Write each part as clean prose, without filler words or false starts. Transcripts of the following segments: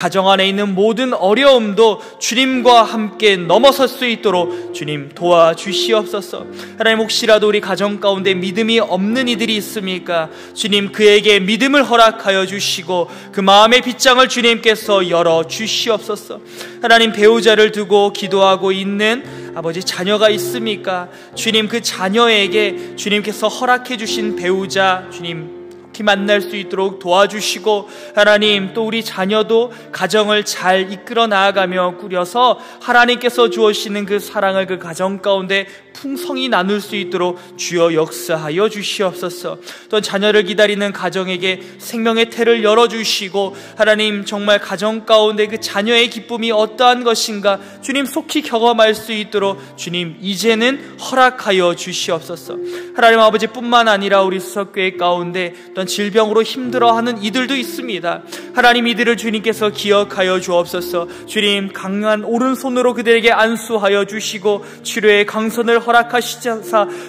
가정 안에 있는 모든 어려움도 주님과 함께 넘어설 수 있도록 주님 도와주시옵소서. 하나님, 혹시라도 우리 가정 가운데 믿음이 없는 이들이 있습니까? 주님, 그에게 믿음을 허락하여 주시고 그 마음의 빗장을 주님께서 열어주시옵소서. 하나님, 배우자를 두고 기도하고 있는 아버지 자녀가 있습니까? 주님, 그 자녀에게 주님께서 허락해 주신 배우자 주님 만날 수 있도록 도와주시고, 하나님, 또 우리 자녀도 가정을 잘 이끌어 나아가며 꾸려서 하나님께서 주시는 그 사랑을 그 가정 가운데 풍성히 나눌 수 있도록 주여 역사하여 주시옵소서. 또 자녀를 기다리는 가정에게 생명의 태를 열어주시고, 하나님, 정말 가정 가운데 그 자녀의 기쁨이 어떠한 것인가 주님 속히 경험할 수 있도록 주님 이제는 허락하여 주시옵소서. 하나님 아버지, 뿐만 아니라 우리 수석교회 가운데 또 질병으로 힘들어하는 이들도 있습니다. 하나님, 이들을 주님께서 기억하여 주옵소서. 주님, 강한 오른손으로 그들에게 안수하여 주시고 치료의 강선을 허락하시자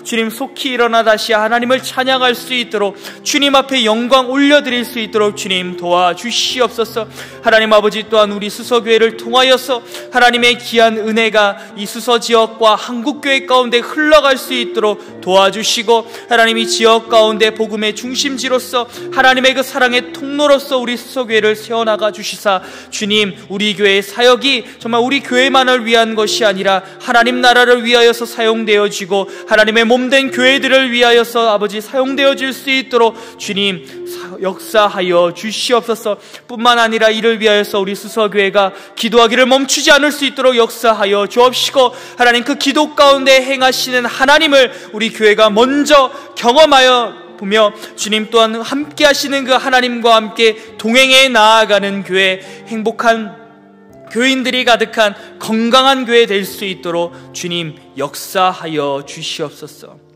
주님 속히 일어나 다시 하나님을 찬양할 수 있도록 주님 앞에 영광 올려드릴 수 있도록 주님 도와주시옵소서. 하나님 아버지, 또한 우리 수서교회를 통하여서 하나님의 귀한 은혜가 이 수서지역과 한국교회 가운데 흘러갈 수 있도록 도와주시고, 하나님 이 지역 가운데 복음의 중심지로서 하나님의 그 사랑의 통로로서 우리 수서교회를 세워나가 주시사 주님, 우리 교회의 사역이 정말 우리 교회만을 위한 것이 아니라 하나님 나라를 위하여서 사용되어지고 하나님의 몸된 교회들을 위하여서 아버지 사용되어질 수 있도록 주님 역사하여 주시옵소서. 뿐만 아니라 이를 위하여서 우리 수서교회가 기도하기를 멈추지 않을 수 있도록 역사하여 주옵시고, 하나님 그 기도 가운데 행하시는 하나님을 우리 교회가 먼저 경험하여 보며 주님 또한 함께 하시는 그 하나님과 함께 동행해 나아가는 교회, 행복한 교인들이 가득한 건강한 교회 될 수 있도록 주님 역사하여 주시옵소서.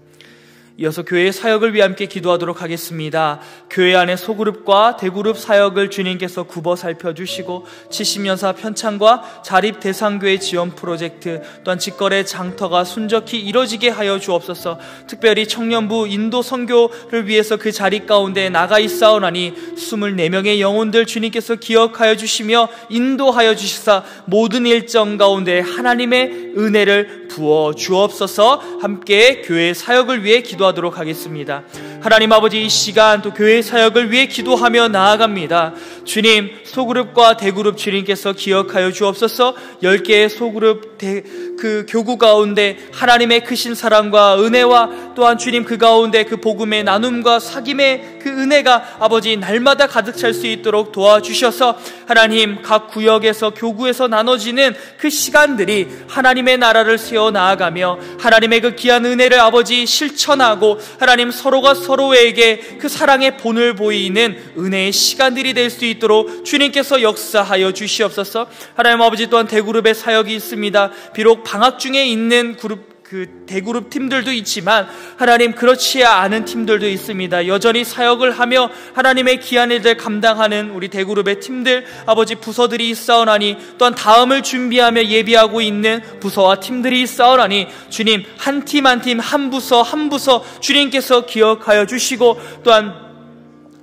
이어서 교회의 사역을 위해 함께 기도하도록 하겠습니다. 교회 안에 소그룹과 대그룹 사역을 주님께서 굽어 살펴주시고 70년사 편찬과 자립대상교회 지원 프로젝트 또한 직거래 장터가 순적히 이뤄지게 하여 주옵소서. 특별히 청년부 인도 선교를 위해서 그 자리 가운데 나가 있사오나니 24명의 영혼들 주님께서 기억하여 주시며 인도하여 주시사 모든 일정 가운데 하나님의 은혜를 부어 주옵소서. 함께 교회 사역을 위해 기도하도록 하겠습니다. 하나님 아버지, 이 시간 또 교회 사역을 위해 기도하며 나아갑니다. 주님, 소그룹과 대그룹 주님께서 기억하여 주옵소서. 10개의 소그룹 그 교구 가운데 하나님의 크신 사랑과 은혜와 또한 주님 그 가운데 그 복음의 나눔과 사귐의 그 은혜가 아버지 날마다 가득 찰 수 있도록 도와주셔서 하나님 각 구역에서 교구에서 나눠지는 그 시간들이 하나님의 나라를 세워 나아가며 하나님의 그 귀한 은혜를 아버지 실천하고 하나님 서로가 서로에게 그 사랑의 본을 보이는 은혜의 시간들이 될 수 있도록 주님께서 역사하여 주시옵소서. 하나님 아버지, 또한 대그룹의 사역이 있습니다. 비록 방학 중에 있는 대그룹 팀들도 있지만 하나님 그렇지 않은 팀들도 있습니다. 여전히 사역을 하며 하나님의 귀한 일들 감당하는 우리 대그룹의 팀들 아버지 부서들이 있사오나니, 또한 다음을 준비하며 예비하고 있는 부서와 팀들이 있사오나니 주님 한 팀 한 팀 한 부서 한 부서 주님께서 기억하여 주시고, 또한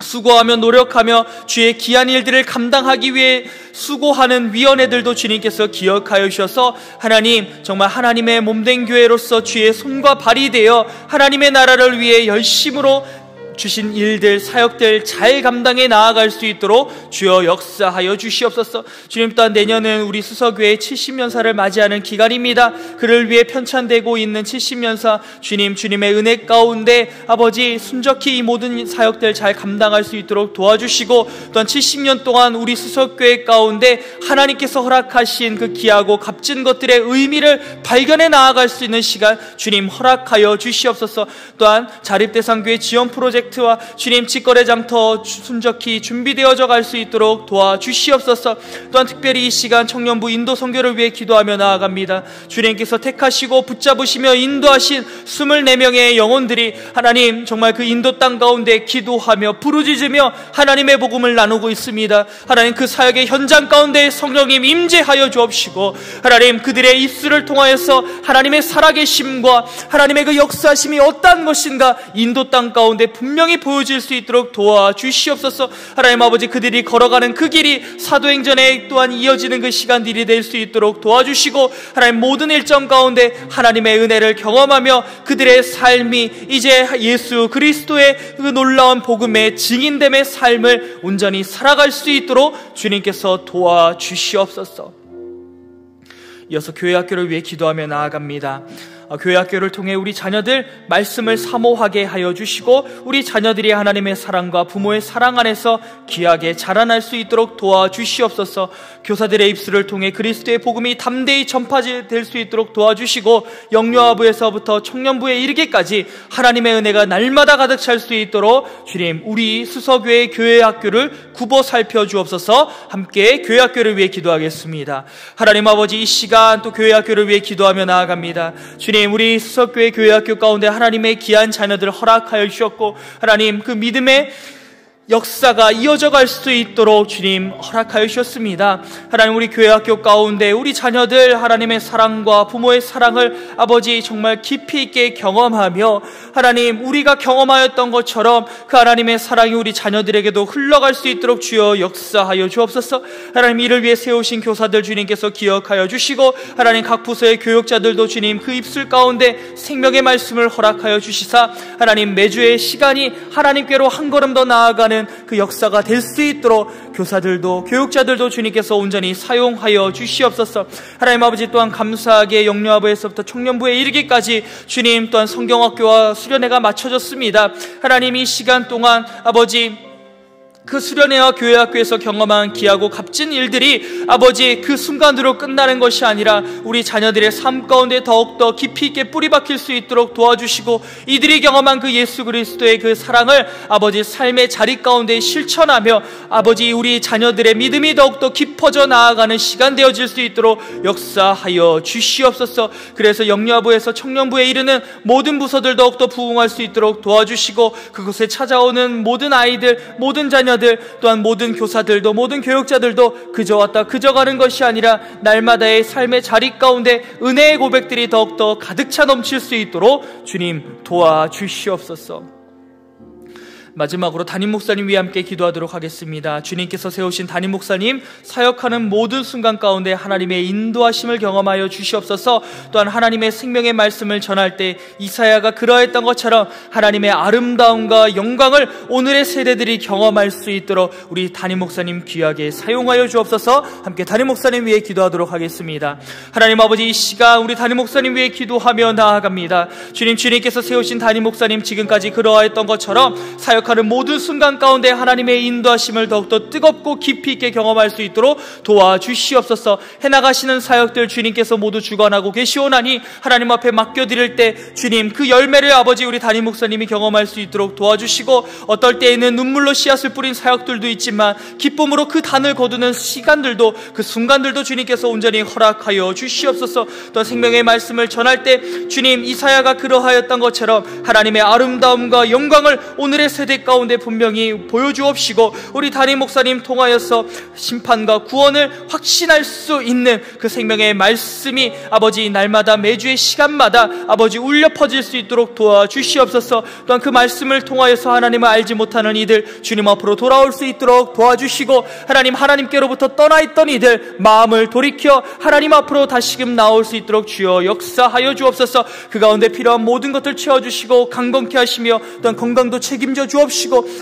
수고하며 노력하며 주의 귀한 일들을 감당하기 위해 수고하는 위원회들도 주님께서 기억하여 주셔서 하나님 정말 하나님의 몸된 교회로서 주의 손과 발이 되어 하나님의 나라를 위해 열심으로 주신 일들, 사역들 잘 감당해 나아갈 수 있도록 주여 역사하여 주시옵소서. 주님, 또한 내년은 우리 수서교회의 70년사를 맞이하는 기간입니다. 그를 위해 편찬되고 있는 70년사 주님, 주님의 은혜 가운데 아버지 순적히 이 모든 사역들 잘 감당할 수 있도록 도와주시고, 또한 70년 동안 우리 수서교회 가운데 하나님께서 허락하신 그 귀하고 값진 것들의 의미를 발견해 나아갈 수 있는 시간 주님 허락하여 주시옵소서. 또한 자립대상교회 지원 프로젝트와 주님 직거래 장터 순적히 준비되어져 갈 수 있도록 도와주시옵소서. 또한 특별히 이 시간 청년부 인도 선교를 위해 기도하며 나아갑니다. 주님께서 택하시고 붙잡으시며 인도하신 24명의 영혼들이 하나님 정말 그 인도 땅 가운데 기도하며 부르짖으며 하나님의 복음을 나누고 있습니다. 하나님 그 사역의 현장 가운데 성령님 임재하여 주옵시고, 하나님 그들의 입술을 통하여서 하나님의 살아계심과 하나님의 그 역사심이 어떠한 것인가 인도 땅 가운데 분명히 분명히 보여질 수 있도록 도와주시옵소서. 하나님 아버지, 그들이 걸어가는 그 길이 사도행전에 또한 이어지는 그 시간들이 될 수 있도록 도와주시고, 하나님 모든 일정 가운데 하나님의 은혜를 경험하며 그들의 삶이 이제 예수 그리스도의 그 놀라운 복음의 증인됨의 삶을 온전히 살아갈 수 있도록 주님께서 도와주시옵소서. 이어서 교회학교를 위해 기도하며 나아갑니다. 교회학교를 통해 우리 자녀들 말씀을 사모하게 하여 주시고, 우리 자녀들이 하나님의 사랑과 부모의 사랑 안에서 귀하게 자라날 수 있도록 도와주시옵소서. 교사들의 입술을 통해 그리스도의 복음이 담대히 전파될 수 있도록 도와주시고, 영유아부에서부터 청년부에 이르기까지 하나님의 은혜가 날마다 가득 찰 수 있도록 주님, 우리 수서교회 교회학교를 굽어 살펴주옵소서. 함께 교회학교를 위해 기도하겠습니다. 하나님 아버지, 이 시간 또 교회학교를 위해 기도하며 나아갑니다. 주님, 우리 수석교회 교회학교 가운데 하나님의 귀한 자녀들을 허락하여 주셨고, 하나님 그 믿음의 역사가 이어져 갈 수 있도록 주님 허락하여 주셨습니다. 하나님, 우리 교회학교 가운데 우리 자녀들 하나님의 사랑과 부모의 사랑을 아버지 정말 깊이 있게 경험하며, 하나님 우리가 경험하였던 것처럼 그 하나님의 사랑이 우리 자녀들에게도 흘러갈 수 있도록 주여 역사하여 주옵소서. 하나님, 이를 위해 세우신 교사들 주님께서 기억하여 주시고, 하나님 각 부서의 교육자들도 주님 그 입술 가운데 생명의 말씀을 허락하여 주시사, 하나님 매주의 시간이 하나님께로 한 걸음 더 나아가는 그 역사가 될 수 있도록 교사들도 교육자들도 주님께서 온전히 사용하여 주시옵소서. 하나님 아버지, 또한 감사하게 영유아부에서부터 청년부에 이르기까지 주님 또한 성경학교와 수련회가 마쳐졌습니다. 하나님, 이 시간 동안 아버지 그 수련회와 교회학교에서 경험한 귀하고 값진 일들이 아버지 그 순간으로 끝나는 것이 아니라 우리 자녀들의 삶 가운데 더욱더 깊이 있게 뿌리 박힐 수 있도록 도와주시고, 이들이 경험한 그 예수 그리스도의 그 사랑을 아버지 삶의 자리 가운데 실천하며 아버지 우리 자녀들의 믿음이 더욱더 깊어져 나아가는 시간 되어질 수 있도록 역사하여 주시옵소서. 그래서 영유아부에서 청년부에 이르는 모든 부서들 더욱더 부흥할 수 있도록 도와주시고, 그곳에 찾아오는 모든 아이들, 모든 자녀들, 또한 모든 교사들도 모든 교육자들도 그저 왔다 그저 가는 것이 아니라 날마다의 삶의 자리 가운데 은혜의 고백들이 더욱더 가득 차 넘칠 수 있도록 주님 도와주시옵소서. 마지막으로 담임 목사님 위해 함께 기도하도록 하겠습니다. 주님께서 세우신 담임 목사님 사역하는 모든 순간 가운데 하나님의 인도하심을 경험하여 주시옵소서. 또한 하나님의 생명의 말씀을 전할 때 이사야가 그러했던 것처럼 하나님의 아름다움과 영광을 오늘의 세대들이 경험할 수 있도록 우리 담임 목사님 귀하게 사용하여 주옵소서. 함께 담임 목사님 위해 기도하도록 하겠습니다. 하나님 아버지, 이 시간 우리 담임 목사님 위해 기도하며 나아갑니다. 주님께서 세우신 담임 목사님 지금까지 그러했던 것처럼 사역하는 모든 순간 가운데 하나님의 인도하심을 더욱더 뜨겁고 깊이 있게 경험할 수 있도록 도와주시옵소서. 해나가시는 사역들 주님께서 모두 주관하고 계시오나니 하나님 앞에 맡겨드릴 때 주님 그 열매를 아버지 우리 담임 목사님이 경험할 수 있도록 도와주시고, 어떨 때에는 눈물로 씨앗을 뿌린 사역들도 있지만 기쁨으로 그 단을 거두는 시간들도, 그 순간들도 주님께서 온전히 허락하여 주시옵소서. 또 생명의 말씀을 전할 때 주님 이사야가 그러하였던 것처럼 하나님의 아름다움과 영광을 오늘의 세대 가운데 분명히 보여주옵시고, 우리 담임 목사님 통하여서 심판과 구원을 확신할 수 있는 그 생명의 말씀이 아버지 날마다 매주의 시간마다 아버지 울려 퍼질 수 있도록 도와주시옵소서. 또한 그 말씀을 통하여서 하나님을 알지 못하는 이들 주님 앞으로 돌아올 수 있도록 도와주시고, 하나님께로부터 떠나 있던 이들 마음을 돌이켜 하나님 앞으로 다시금 나올 수 있도록 주여 역사하여 주옵소서. 그 가운데 필요한 모든 것들 채워주시고 강건케 하시며 또한 건강도 책임져 주옵시고,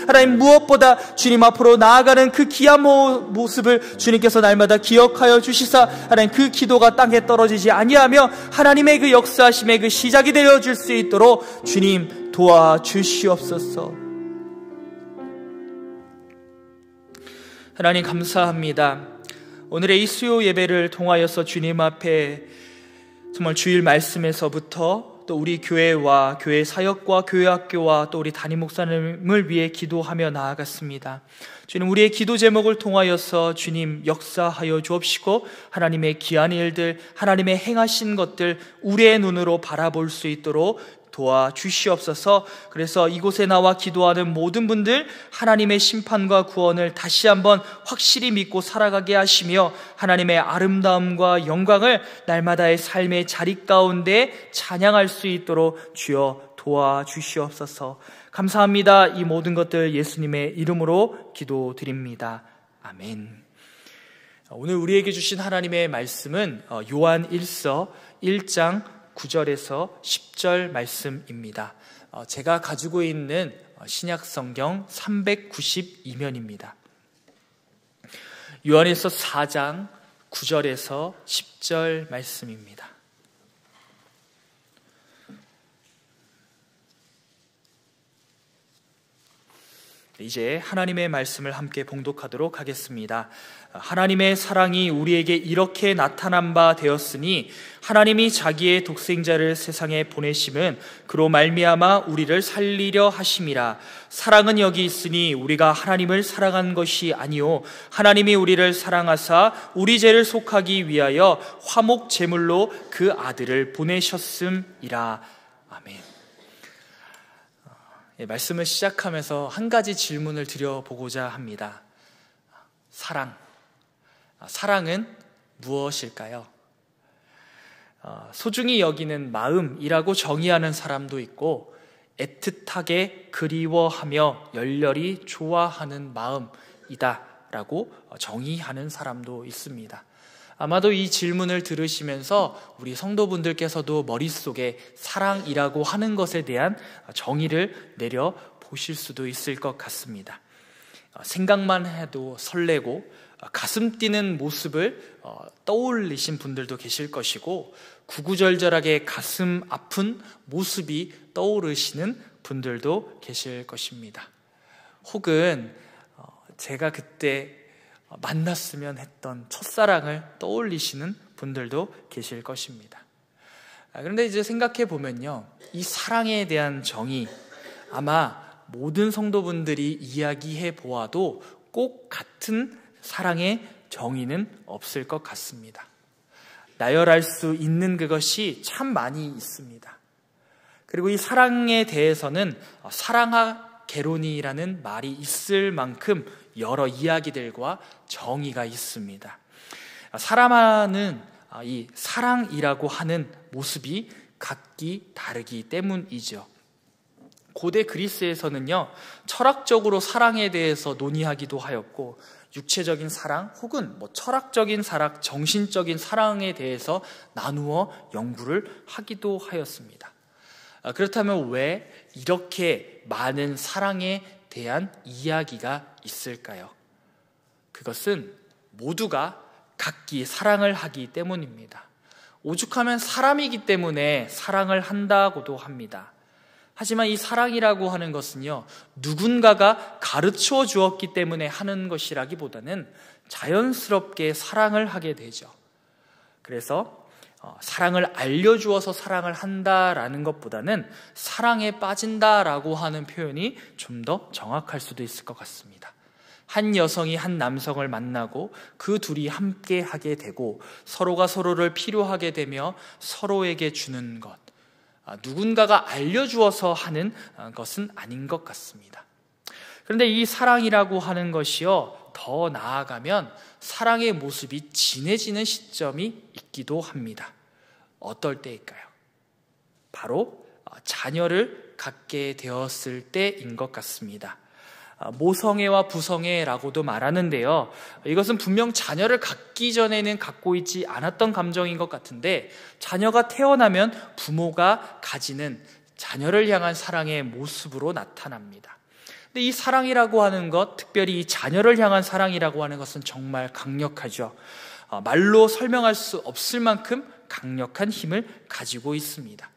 하나님 무엇보다 주님 앞으로 나아가는 그 귀한 모습을 주님께서 날마다 기억하여 주시사 하나님 그 기도가 땅에 떨어지지 아니하며 하나님의 그 역사하심의 그 시작이 되어줄 수 있도록 주님 도와주시옵소서. 하나님 감사합니다. 오늘의 이 수요 예배를 통하여서 주님 앞에 정말 주일 말씀에서부터 또 우리 교회와 교회 사역과 교회학교와 또 우리 담임 목사님을 위해 기도하며 나아갔습니다. 주님, 우리의 기도 제목을 통하여서 주님 역사하여 주옵시고, 하나님의 귀한 일들, 하나님의 행하신 것들 우리의 눈으로 바라볼 수 있도록 도와주시옵소서. 그래서 이곳에 나와 기도하는 모든 분들 하나님의 심판과 구원을 다시 한번 확실히 믿고 살아가게 하시며, 하나님의 아름다움과 영광을 날마다의 삶의 자리 가운데 찬양할 수 있도록 주여 도와주시옵소서. 감사합니다. 이 모든 것들 예수님의 이름으로 기도드립니다. 아멘. 오늘 우리에게 주신 하나님의 말씀은 요한 1서 1장 9절에서 10절 말씀입니다. 제가 가지고 있는 신약성경 392면입니다. 요한일서 4장 9절에서 10절 말씀입니다. 이제 하나님의 말씀을 함께 봉독하도록 하겠습니다. 하나님의 사랑이 우리에게 이렇게 나타난 바 되었으니 하나님이 자기의 독생자를 세상에 보내심은 그로 말미암아 우리를 살리려 하심이라. 사랑은 여기 있으니 우리가 하나님을 사랑한 것이 아니요 하나님이 우리를 사랑하사 우리 죄를 속하기 위하여 화목 제물로 그 아들을 보내셨음이라. 아멘. 말씀을 시작하면서 한 가지 질문을 드려보고자 합니다. 사랑은 무엇일까요? 소중히 여기는 마음이라고 정의하는 사람도 있고 애틋하게 그리워하며 열렬히 좋아하는 마음이다 라고 정의하는 사람도 있습니다. 아마도 이 질문을 들으시면서 우리 성도분들께서도 머릿속에 사랑이라고 하는 것에 대한 정의를 내려보실 수도 있을 것 같습니다. 생각만 해도 설레고 가슴 뛰는 모습을 떠올리신 분들도 계실 것이고 구구절절하게 가슴 아픈 모습이 떠오르시는 분들도 계실 것입니다. 혹은 제가 그때 만났으면 했던 첫사랑을 떠올리시는 분들도 계실 것입니다. 그런데 이제 생각해 보면요, 이 사랑에 대한 정의, 아마 모든 성도분들이 이야기해 보아도 꼭 같은 사랑의 정의는 없을 것 같습니다. 나열할 수 있는 그것이 참 많이 있습니다. 그리고 이 사랑에 대해서는 사랑하 게로니라는 말이 있을 만큼 여러 이야기들과 정의가 있습니다. 사람은 이 사랑이라고 하는 모습이 각기 다르기 때문이죠. 고대 그리스에서는요, 철학적으로 사랑에 대해서 논의하기도 하였고 육체적인 사랑 혹은 철학적인 사랑, 정신적인 사랑에 대해서 나누어 연구를 하기도 하였습니다. 그렇다면 왜 이렇게 많은 사랑에 대한 이야기가 있을까요? 그것은 모두가 각기 사랑을 하기 때문입니다. 오죽하면 사람이기 때문에 사랑을 한다고도 합니다. 하지만 이 사랑이라고 하는 것은요, 누군가가 가르쳐 주었기 때문에 하는 것이라기보다는 자연스럽게 사랑을 하게 되죠. 그래서 사랑을 알려주어서 사랑을 한다라는 것보다는 사랑에 빠진다라고 하는 표현이 좀 더 정확할 수도 있을 것 같습니다. 한 여성이 한 남성을 만나고 그 둘이 함께 하게 되고 서로가 서로를 필요하게 되며 서로에게 주는 것, 누군가가 알려주어서 하는 것은 아닌 것 같습니다. 그런데 이 사랑이라고 하는 것이요, 더 나아가면 사랑의 모습이 진해지는 시점이 있기도 합니다. 어떨 때일까요? 바로 자녀를 갖게 되었을 때인 것 같습니다. 모성애와 부성애라고도 말하는데요, 이것은 분명 자녀를 갖기 전에는 갖고 있지 않았던 감정인 것 같은데 자녀가 태어나면 부모가 가지는 자녀를 향한 사랑의 모습으로 나타납니다. 근데 이 사랑이라고 하는 것, 특별히 이 자녀를 향한 사랑이라고 하는 것은 정말 강력하죠. 말로 설명할 수 없을 만큼 강력한 힘을 가지고 있습니다.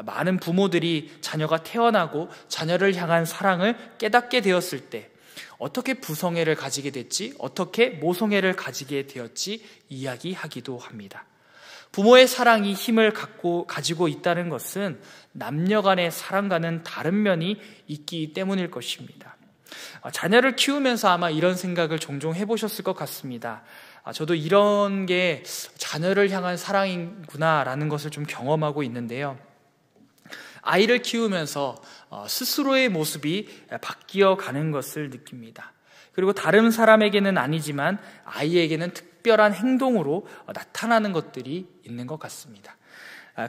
많은 부모들이 자녀가 태어나고 자녀를 향한 사랑을 깨닫게 되었을 때 어떻게 부성애를 가지게 됐지, 어떻게 모성애를 가지게 되었지 이야기하기도 합니다. 부모의 사랑이 힘을 가지고 있다는 것은 남녀 간의 사랑과는 다른 면이 있기 때문일 것입니다. 자녀를 키우면서 아마 이런 생각을 종종 해보셨을 것 같습니다. 저도 이런 게 자녀를 향한 사랑이구나라는 것을 좀 경험하고 있는데요. 아이를 키우면서 스스로의 모습이 바뀌어 가는 것을 느낍니다. 그리고 다른 사람에게는 아니지만 아이에게는 특별한 행동으로 나타나는 것들이 있는 것 같습니다.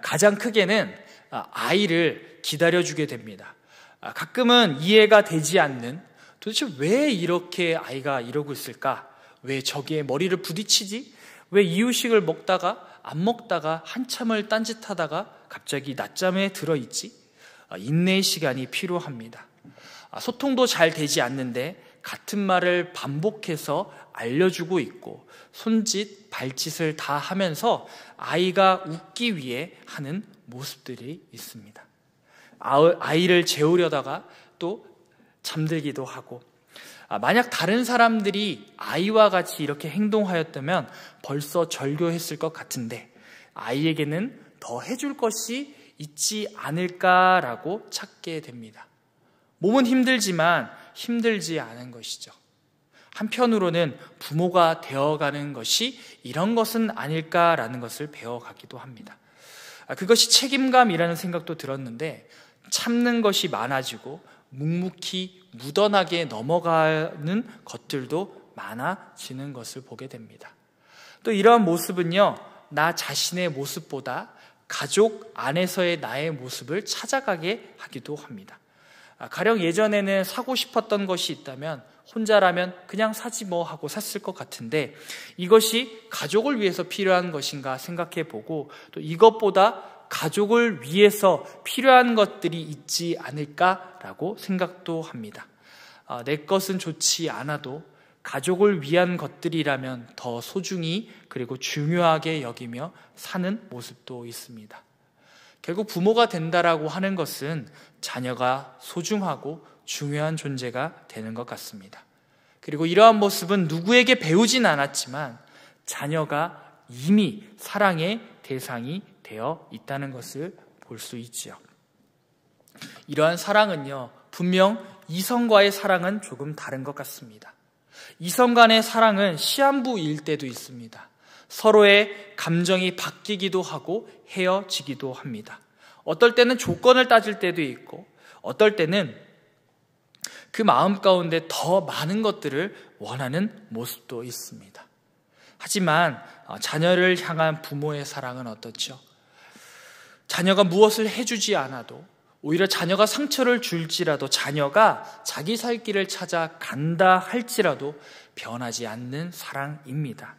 가장 크게는 아이를 기다려주게 됩니다. 가끔은 이해가 되지 않는, 도대체 왜 이렇게 아이가 이러고 있을까? 왜 저기에 머리를 부딪히지? 왜 이유식을 먹다가 안 먹다가 한참을 딴짓하다가 갑자기 낮잠에 들어있지? 인내의 시간이 필요합니다. 소통도 잘 되지 않는데 같은 말을 반복해서 알려주고 있고 손짓, 발짓을 다 하면서 아이가 웃기 위해 하는 모습들이 있습니다. 아이를 재우려다가 또 잠들기도 하고, 만약 다른 사람들이 아이와 같이 이렇게 행동하였다면 벌써 절교했을 것 같은데 아이에게는 더 해줄 것이 있지 않을까라고 찾게 됩니다. 몸은 힘들지만 힘들지 않은 것이죠. 한편으로는 부모가 되어가는 것이 이런 것은 아닐까라는 것을 배워가기도 합니다. 그것이 책임감이라는 생각도 들었는데 참는 것이 많아지고 묵묵히 묻어나게 넘어가는 것들도 많아지는 것을 보게 됩니다. 또 이러한 모습은요, 나 자신의 모습보다 가족 안에서의 나의 모습을 찾아가게 하기도 합니다. 가령 예전에는 사고 싶었던 것이 있다면 혼자라면 그냥 사지 뭐 하고 샀을 것 같은데 이것이 가족을 위해서 필요한 것인가 생각해 보고 또 이것보다 가족을 위해서 필요한 것들이 있지 않을까라고 생각도 합니다. 내 것은 좋지 않아도 가족을 위한 것들이라면 더 소중히 그리고 중요하게 여기며 사는 모습도 있습니다. 결국 부모가 된다라고 하는 것은 자녀가 소중하고 중요한 존재가 되는 것 같습니다. 그리고 이러한 모습은 누구에게 배우진 않았지만 자녀가 이미 사랑의 대상이 되어 있다는 것을 볼 수 있지요. 이러한 사랑은요, 분명 이성과의 사랑은 조금 다른 것 같습니다. 이성 간의 사랑은 시한부일 때도 있습니다. 서로의 감정이 바뀌기도 하고 헤어지기도 합니다. 어떨 때는 조건을 따질 때도 있고 어떨 때는 그 마음 가운데 더 많은 것들을 원하는 모습도 있습니다. 하지만 자녀를 향한 부모의 사랑은 어떻죠? 자녀가 무엇을 해주지 않아도 오히려 자녀가 상처를 줄지라도 자녀가 자기 살 길을 찾아 간다 할지라도 변하지 않는 사랑입니다.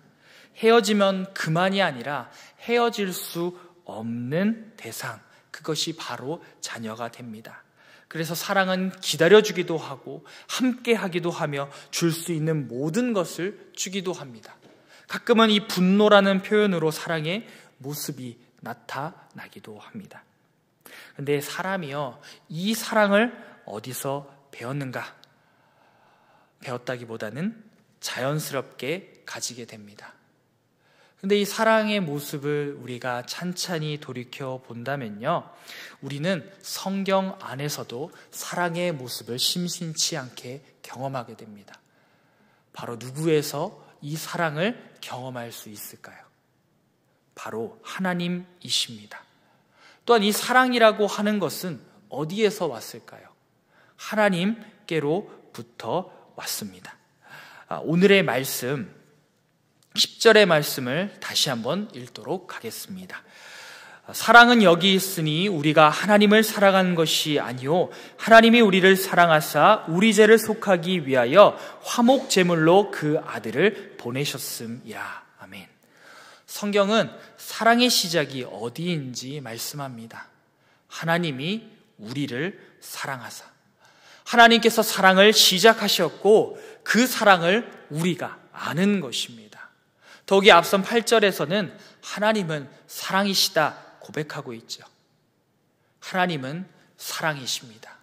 헤어지면 그만이 아니라 헤어질 수 없는 대상, 그것이 바로 자녀가 됩니다. 그래서 사랑은 기다려주기도 하고 함께하기도 하며 줄 수 있는 모든 것을 주기도 합니다. 가끔은 이 분노라는 표현으로 사랑의 모습이 나타나기도 합니다. 그런데 사람이요, 이 사랑을 어디서 배웠는가? 배웠다기보다는 자연스럽게 가지게 됩니다. 그런데 이 사랑의 모습을 우리가 찬찬히 돌이켜 본다면요, 우리는 성경 안에서도 사랑의 모습을 심심치 않게 경험하게 됩니다. 바로 누구에서 이 사랑을 경험할 수 있을까요? 바로 하나님이십니다. 또한 이 사랑이라고 하는 것은 어디에서 왔을까요? 하나님께로부터 왔습니다. 오늘의 말씀 10절의 말씀을 다시 한번 읽도록 하겠습니다. 사랑은 여기 있으니 우리가 하나님을 사랑한 것이 아니요 하나님이 우리를 사랑하사 우리 죄를 속하기 위하여 화목 제물로 그 아들을 보내셨음이라. 아멘. 성경은 사랑의 시작이 어디인지 말씀합니다. 하나님이 우리를 사랑하사, 하나님께서 사랑을 시작하셨고 그 사랑을 우리가 아는 것입니다. 더욱이 앞선 8절에서는 하나님은 사랑이시다 고백하고 있죠. 하나님은 사랑이십니다.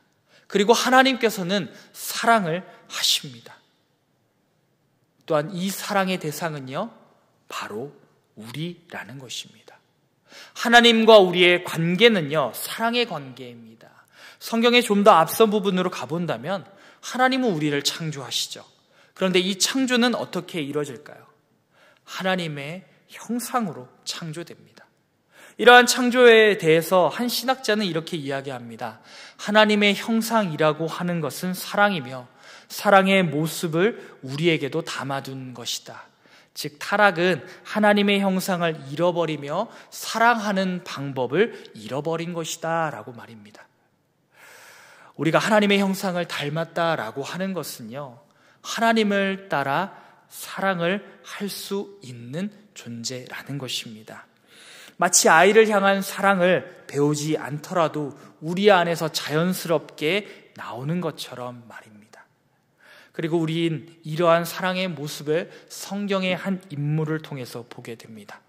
그리고 하나님께서는 사랑을 하십니다. 또한 이 사랑의 대상은요, 바로 우리라는 것입니다. 하나님과 우리의 관계는요, 사랑의 관계입니다. 성경의 좀 더 앞선 부분으로 가본다면 하나님은 우리를 창조하시죠. 그런데 이 창조는 어떻게 이루어질까요? 하나님의 형상으로 창조됩니다. 이러한 창조에 대해서 한 신학자는 이렇게 이야기합니다. 하나님의 형상이라고 하는 것은 사랑이며 사랑의 모습을 우리에게도 담아둔 것이다. 즉 타락은 하나님의 형상을 잃어버리며 사랑하는 방법을 잃어버린 것이다 라고 말입니다. 우리가 하나님의 형상을 닮았다라고 하는 것은요, 하나님을 따라 사랑을 할 수 있는 존재라는 것입니다. 마치 아이를 향한 사랑을 배우지 않더라도 우리 안에서 자연스럽게 나오는 것처럼 말입니다. 그리고 우린 이러한 사랑의 모습을 성경의 한 인물을 통해서 보게 됩니다.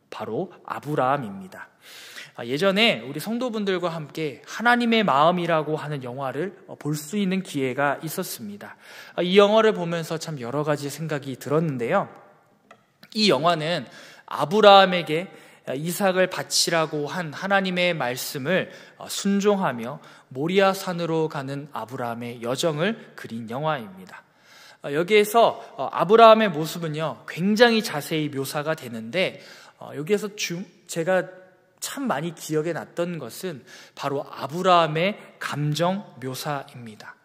바로 아브라함입니다. 예전에 우리 성도분들과 함께 하나님의 마음이라고 하는 영화를 볼 수 있는 기회가 있었습니다. 이 영화를 보면서 참 여러 가지 생각이 들었는데요. 이 영화는 아브라함에게 이삭을 바치라고 한 하나님의 말씀을 순종하며 모리아 산으로 가는 아브라함의 여정을 그린 영화입니다. 여기에서 아브라함의 모습은요, 굉장히 자세히 묘사가 되는데, 여기에서 제가 참 많이 기억에 났던 것은 바로 아브라함의 감정 묘사입니다.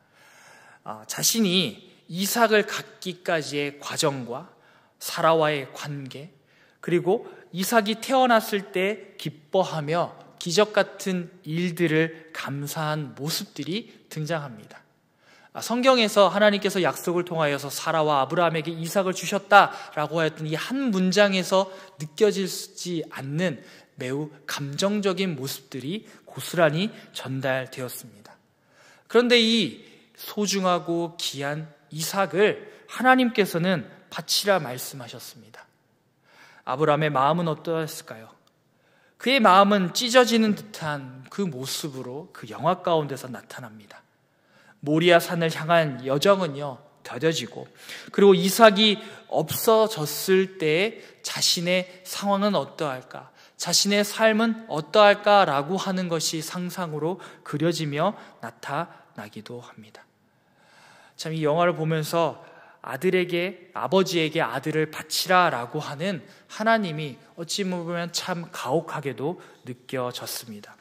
자신이 이삭을 갖기까지의 과정과 사라와의 관계, 그리고 이삭이 태어났을 때 기뻐하며 기적 같은 일들을 감사한 모습들이 등장합니다. 성경에서 하나님께서 약속을 통하여서 사라와 아브라함에게 이삭을 주셨다라고 했던 이 한 문장에서 느껴지지 않는 매우 감정적인 모습들이 고스란히 전달되었습니다. 그런데 이 소중하고 귀한 이삭을 하나님께서는 바치라 말씀하셨습니다. 아브라함의 마음은 어떠했을까요? 그의 마음은 찢어지는 듯한 그 모습으로 그 영화 가운데서 나타납니다. 모리아 산을 향한 여정은요, 더뎌지고, 그리고 이삭이 없어졌을 때 자신의 상황은 어떠할까, 자신의 삶은 어떠할까라고 하는 것이 상상으로 그려지며 나타나기도 합니다. 참 이 영화를 보면서 아버지에게 아들을 바치라라고 하는 하나님이 어찌 보면 참 가혹하게도 느껴졌습니다.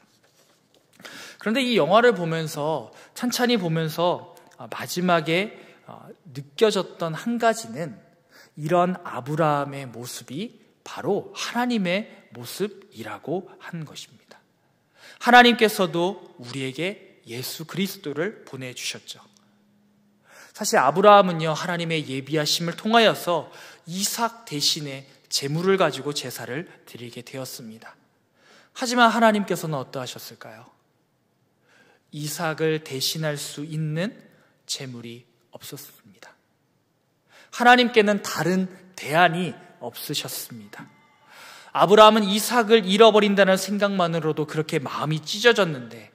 그런데 이 영화를 보면서 찬찬히 보면서 마지막에 느껴졌던 한 가지는 이런 아브라함의 모습이 바로 하나님의 모습이라고 한 것입니다. 하나님께서도 우리에게 예수 그리스도를 보내주셨죠. 사실 아브라함은요, 하나님의 예비하심을 통하여서 이삭 대신에 제물을 가지고 제사를 드리게 되었습니다. 하지만 하나님께서는 어떠하셨을까요? 이삭을 대신할 수 있는 제물이 없었습니다. 하나님께는 다른 대안이 없으셨습니다. 아브라함은 이삭을 잃어버린다는 생각만으로도 그렇게 마음이 찢어졌는데,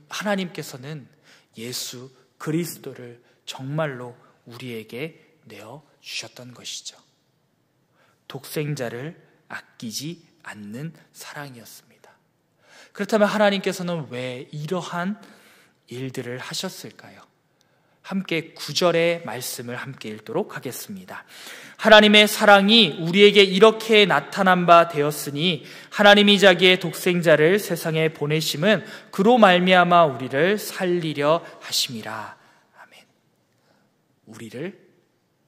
하나님께서는 예수 그리스도를 정말로 우리에게 내어주셨던 것이죠. 독생자를 아끼지 않는 사랑이었습니다. 그렇다면 하나님께서는 왜 이러한 일들을 하셨을까요? 함께 9절의 말씀을 함께 읽도록 하겠습니다. 하나님의 사랑이 우리에게 이렇게 나타난 바 되었으니 하나님이 자기의 독생자를 세상에 보내심은 그로 말미암아 우리를 살리려 하심이라. 아멘. 우리를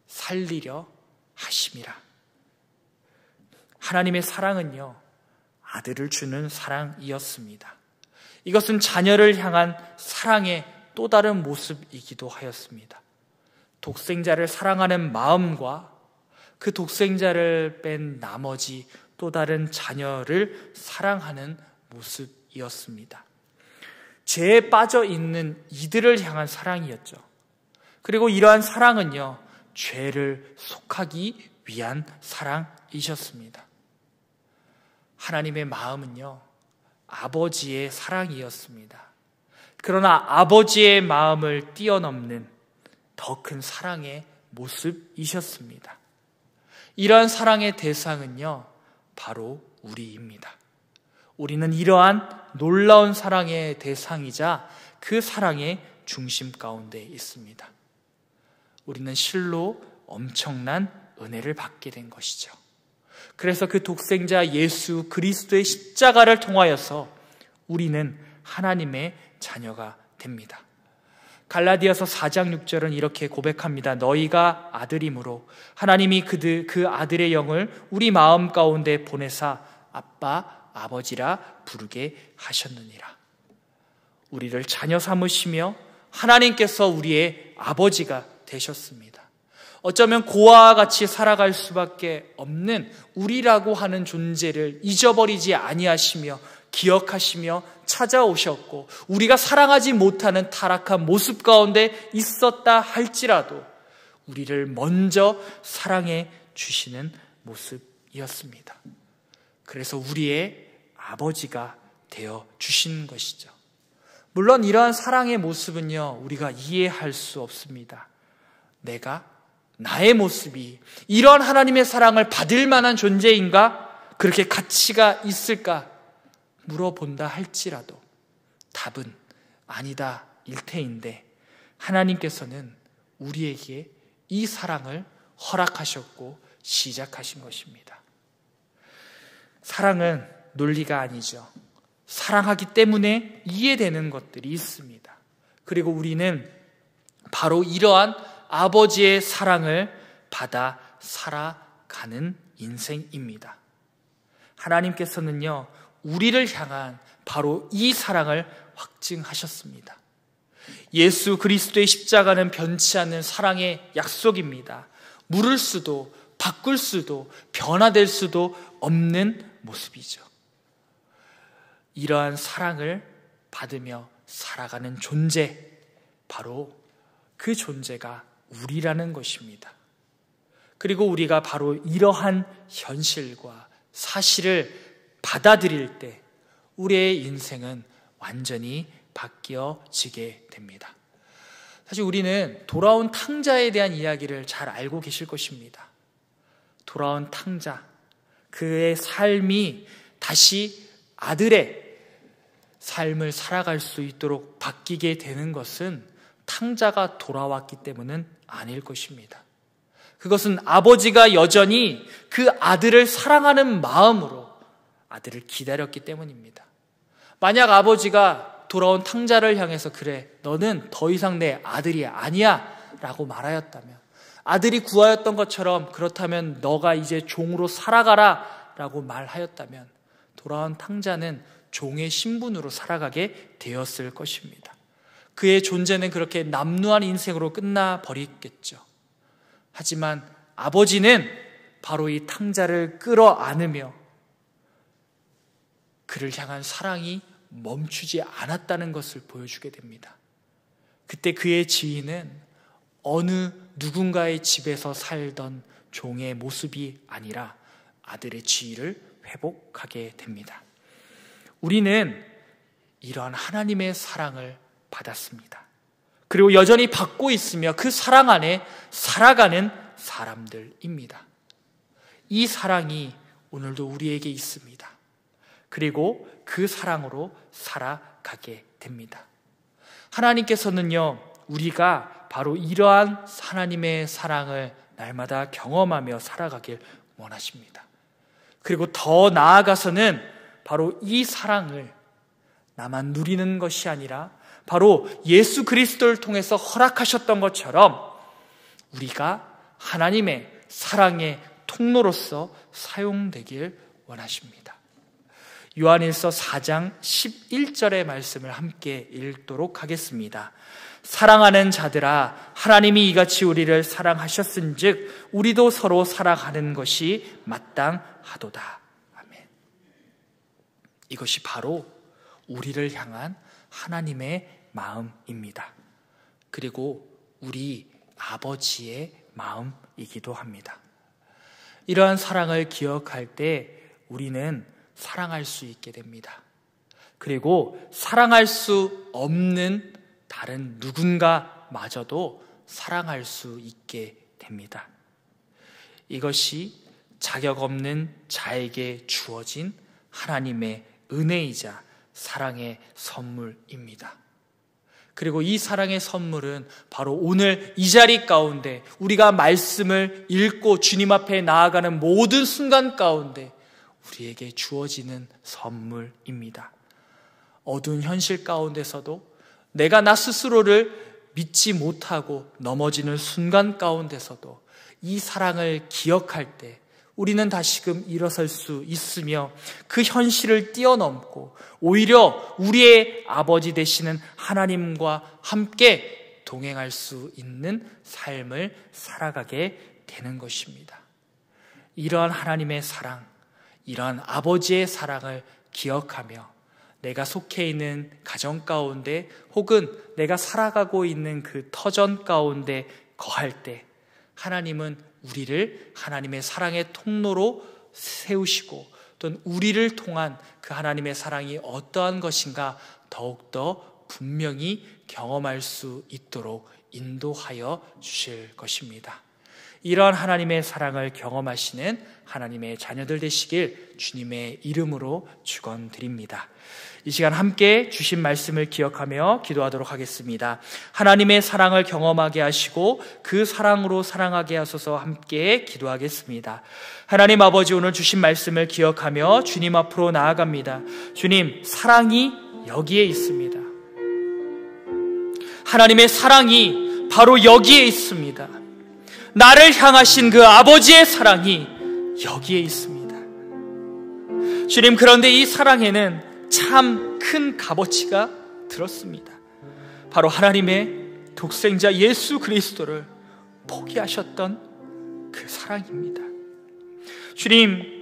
살리려 하심이라. 하나님의 사랑은요, 아들을 주는 사랑이었습니다. 이것은 자녀를 향한 사랑의 또 다른 모습이기도 하였습니다. 독생자를 사랑하는 마음과 그 독생자를 뺀 나머지 또 다른 자녀를 사랑하는 모습이었습니다. 죄에 빠져 있는 이들을 향한 사랑이었죠. 그리고 이러한 사랑은요, 죄를 속하기 위한 사랑이셨습니다. 하나님의 마음은요, 아버지의 사랑이었습니다. 그러나 아버지의 마음을 뛰어넘는 더 큰 사랑의 모습이셨습니다. 이러한 사랑의 대상은요, 바로 우리입니다. 우리는 이러한 놀라운 사랑의 대상이자 그 사랑의 중심 가운데 있습니다. 우리는 실로 엄청난 은혜를 받게 된 것이죠. 그래서 그 독생자 예수 그리스도의 십자가를 통하여서 우리는 하나님의 자녀가 됩니다. 갈라디아서 4장 6절은 이렇게 고백합니다. 너희가 아들이므로 하나님이 그 아들의 영을 우리 마음 가운데 보내사 아빠, 아버지라 부르게 하셨느니라. 우리를 자녀 삼으시며 하나님께서 우리의 아버지가 되셨습니다. 어쩌면 고아와 같이 살아갈 수밖에 없는 우리라고 하는 존재를 잊어버리지 아니하시며 기억하시며 찾아오셨고, 우리가 사랑하지 못하는 타락한 모습 가운데 있었다 할지라도 우리를 먼저 사랑해 주시는 모습이었습니다. 그래서 우리의 아버지가 되어 주신 것이죠. 물론 이러한 사랑의 모습은요, 우리가 이해할 수 없습니다. 나의 모습이 이런 하나님의 사랑을 받을 만한 존재인가? 그렇게 가치가 있을까? 물어본다 할지라도 답은 아니다 일테인데, 하나님께서는 우리에게 이 사랑을 허락하셨고 시작하신 것입니다. 사랑은 논리가 아니죠. 사랑하기 때문에 이해되는 것들이 있습니다. 그리고 우리는 바로 이러한 아버지의 사랑을 받아 살아가는 인생입니다. 하나님께서는요, 우리를 향한 바로 이 사랑을 확증하셨습니다. 예수 그리스도의 십자가는 변치 않는 사랑의 약속입니다. 물을 수도 바꿀 수도 변화될 수도 없는 모습이죠. 이러한 사랑을 받으며 살아가는 존재, 바로 그 존재가 우리라는 것입니다. 그리고 우리가 바로 이러한 현실과 사실을 받아들일 때 우리의 인생은 완전히 바뀌어지게 됩니다. 사실 우리는 돌아온 탕자에 대한 이야기를 잘 알고 계실 것입니다. 돌아온 탕자, 그의 삶이 다시 아들의 삶을 살아갈 수 있도록 바뀌게 되는 것은 탕자가 돌아왔기 때문은 아닐 것입니다. 그것은 아버지가 여전히 그 아들을 사랑하는 마음으로 아들을 기다렸기 때문입니다. 만약 아버지가 돌아온 탕자를 향해서 그래, 너는 더 이상 내 아들이 아니야 라고 말하였다면, 아들이 구하였던 것처럼 그렇다면 너가 이제 종으로 살아가라 라고 말하였다면, 돌아온 탕자는 종의 신분으로 살아가게 되었을 것입니다. 그의 존재는 그렇게 남루한 인생으로 끝나버리겠죠. 하지만 아버지는 바로 이 탕자를 끌어안으며 그를 향한 사랑이 멈추지 않았다는 것을 보여주게 됩니다. 그때 그의 지위는 어느 누군가의 집에서 살던 종의 모습이 아니라 아들의 지위를 회복하게 됩니다. 우리는 이러한 하나님의 사랑을 받았습니다. 그리고 여전히 받고 있으며 그 사랑 안에 살아가는 사람들입니다. 이 사랑이 오늘도 우리에게 있습니다. 그리고 그 사랑으로 살아가게 됩니다. 하나님께서는요, 우리가 바로 이러한 하나님의 사랑을 날마다 경험하며 살아가길 원하십니다. 그리고 더 나아가서는 바로 이 사랑을 나만 누리는 것이 아니라 바로 예수 그리스도를 통해서 허락하셨던 것처럼 우리가 하나님의 사랑의 통로로서 사용되길 원하십니다. 요한일서 4장 11절의 말씀을 함께 읽도록 하겠습니다. 사랑하는 자들아, 하나님이 이같이 우리를 사랑하셨은즉 우리도 서로 사랑하는 것이 마땅하도다. 아멘. 이것이 바로 우리를 향한 하나님의 마음입니다. 그리고 우리 아버지의 마음이기도 합니다. 이러한 사랑을 기억할 때 우리는 사랑할 수 있게 됩니다. 그리고 사랑할 수 없는 다른 누군가마저도 사랑할 수 있게 됩니다. 이것이 자격 없는 자에게 주어진 하나님의 은혜이자 사랑의 선물입니다. 그리고 이 사랑의 선물은 바로 오늘 이 자리 가운데 우리가 말씀을 읽고 주님 앞에 나아가는 모든 순간 가운데 우리에게 주어지는 선물입니다. 어두운 현실 가운데서도 내가 나 스스로를 믿지 못하고 넘어지는 순간 가운데서도 이 사랑을 기억할 때 우리는 다시금 일어설 수 있으며 그 현실을 뛰어넘고 오히려 우리의 아버지 되시는 하나님과 함께 동행할 수 있는 삶을 살아가게 되는 것입니다. 이러한 하나님의 사랑, 이러한 아버지의 사랑을 기억하며 내가 속해 있는 가정 가운데 혹은 내가 살아가고 있는 그 터전 가운데 거할 때 하나님은 우리를 하나님의 사랑의 통로로 세우시고 또는 우리를 통한 그 하나님의 사랑이 어떠한 것인가 더욱더 분명히 경험할 수 있도록 인도하여 주실 것입니다. 이러한 하나님의 사랑을 경험하시는 하나님의 자녀들 되시길 주님의 이름으로 축원드립니다. 이 시간 함께 주신 말씀을 기억하며 기도하도록 하겠습니다. 하나님의 사랑을 경험하게 하시고 그 사랑으로 사랑하게 하소서 함께 기도하겠습니다. 하나님 아버지, 오늘 주신 말씀을 기억하며 주님 앞으로 나아갑니다. 주님, 사랑이 여기에 있습니다. 하나님의 사랑이 바로 여기에 있습니다. 나를 향하신 그 아버지의 사랑이 여기에 있습니다. 주님, 그런데 이 사랑에는 참 큰 값어치가 들었습니다. 바로 하나님의 독생자 예수 그리스도를 포기하셨던 그 사랑입니다. 주님,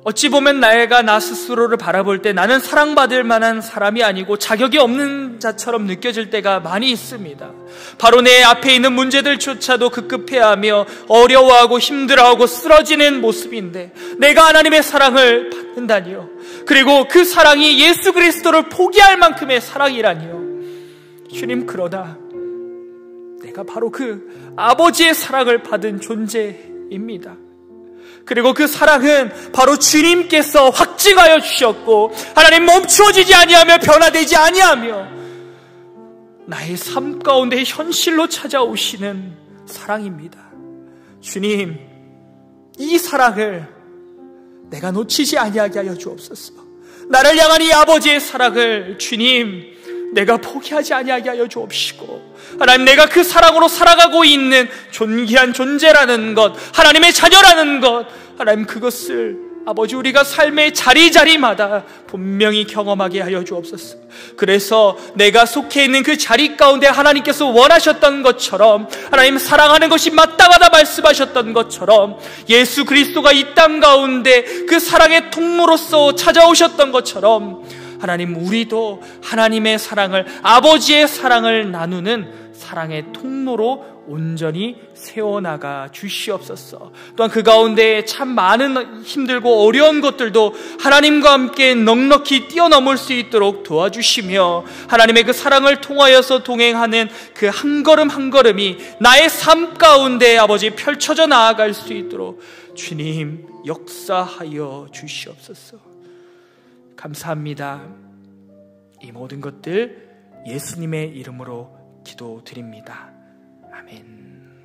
어찌 보면 내가 나 스스로를 바라볼 때 나는 사랑받을 만한 사람이 아니고 자격이 없는 자처럼 느껴질 때가 많이 있습니다. 바로 내 앞에 있는 문제들조차도 급급해하며 어려워하고 힘들어하고 쓰러지는 모습인데 내가 하나님의 사랑을 받는다니요. 그리고 그 사랑이 예수 그리스도를 포기할 만큼의 사랑이라니요. 주님, 그러나 내가 바로 그 아버지의 사랑을 받은 존재입니다. 그리고 그 사랑은 바로 주님께서 확증하여 주셨고 하나님 멈추어지지 아니하며 변화되지 아니하며 나의 삶 가운데 현실로 찾아오시는 사랑입니다. 주님, 이 사랑을 내가 놓치지 아니하게 하여 주옵소서. 나를 향한 이 아버지의 사랑을 주님, 내가 포기하지 아니하게 하여 주옵시고 하나님, 내가 그 사랑으로 살아가고 있는 존귀한 존재라는 것, 하나님의 자녀라는 것, 하나님, 그것을 아버지 우리가 삶의 자리자리마다 분명히 경험하게 하여 주옵소서. 그래서 내가 속해 있는 그 자리 가운데 하나님께서 원하셨던 것처럼, 하나님 사랑하는 것이 마땅하다 말씀하셨던 것처럼, 예수 그리스도가 이 땅 가운데 그 사랑의 통로로서 찾아오셨던 것처럼 하나님, 우리도 하나님의 사랑을, 아버지의 사랑을 나누는 사랑의 통로로 온전히 세워나가 주시옵소서. 또한 그 가운데 참 많은 힘들고 어려운 것들도 하나님과 함께 넉넉히 뛰어넘을 수 있도록 도와주시며 하나님의 그 사랑을 통하여서 동행하는 그 한 걸음 한 걸음이 나의 삶 가운데 아버지 펼쳐져 나아갈 수 있도록 주님 역사하여 주시옵소서. 감사합니다. 이 모든 것들 예수님의 이름으로 기도드립니다. 아멘.